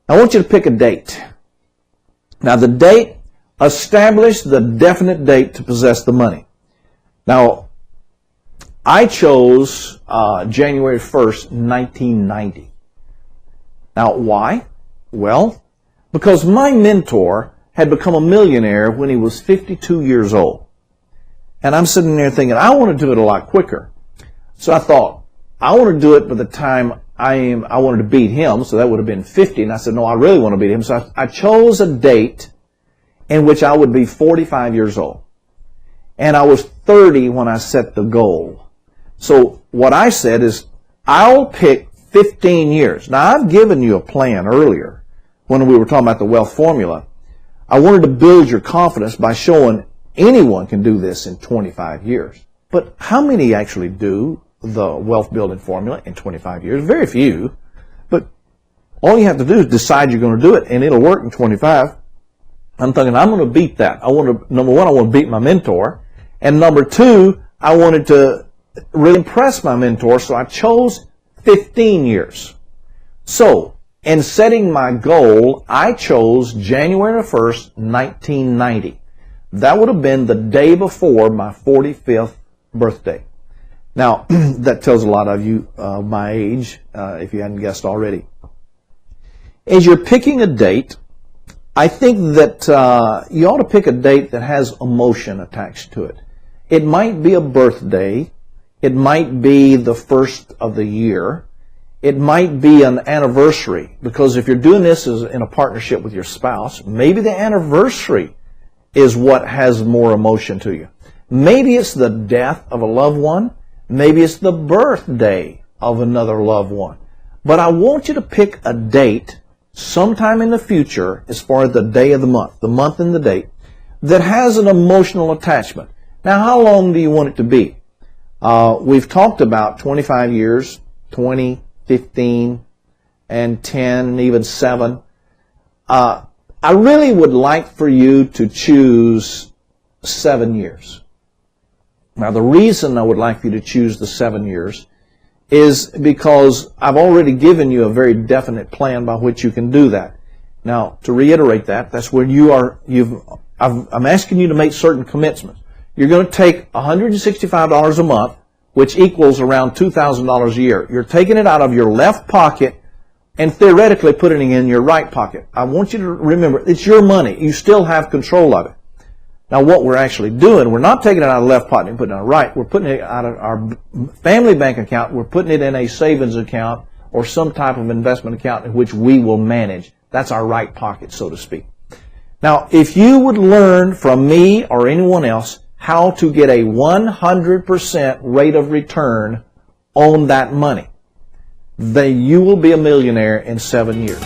I want you to pick a date. Now the date, establish the definite date to possess the money. Now, I chose January 1st, 1990. Now, why? Well, because my mentor had become a millionaire when he was 52 years old. And I'm sitting there thinking, I want to do it a lot quicker. So I thought, I want to do it by the time I wanted to beat him, so that would have been 50. And I said, no, I really want to beat him. So I chose a date in which I would be 45 years old. And I was 30 when I set the goal. So what I said is, I'll pick 15 years. Now, I've given you a plan earlier when we were talking about the wealth formula. I wanted to build your confidence by showing anyone can do this in 25 years. But how many actually do the wealth building formula in 25 years? Very few. But all you have to do is decide you're going to do it, and it'll work in 25. I'm thinking, I'm going to beat that. Number one, I want to beat my mentor. And number two, I wanted to really impress my mentor, so I chose 15 years. So, in setting my goal, I chose January 1st, 1990. That would have been the day before my 45th birthday. Now, that tells a lot of you my age, if you hadn't guessed already. As you're picking a date, I think that you ought to pick a date that has emotion attached to it. It might be a birthday. It might be the first of the year. It might be an anniversary, because if you're doing this in a partnership with your spouse, maybe the anniversary is what has more emotion to you. Maybe it's the death of a loved one. Maybe it's the birthday of another loved one. But I want you to pick a date sometime in the future, as far as the day of the month and the date, that has an emotional attachment. Now, how long do you want it to be? We've talked about 25 years, 20, 15, and 10, and even 7. I really would like for you to choose 7 years. Now, the reason I would like for you to choose the 7 years is because I've already given you a very definite plan by which you can do that. Now, to reiterate that, that's where I'm asking you to make certain commitments. You're going to take $165 a month, which equals around $2,000 a year. You're taking it out of your left pocket and theoretically putting it in your right pocket. I want you to remember, it's your money. You still have control of it. Now, what we're actually doing, we're not taking it out of the left pocket and putting it in our right. We're putting it out of our family bank account. We're putting it in a savings account or some type of investment account in which we will manage. That's our right pocket, so to speak. Now, if you would learn from me or anyone else how to get a 100% rate of return on that money, then you will be a millionaire in 7 years.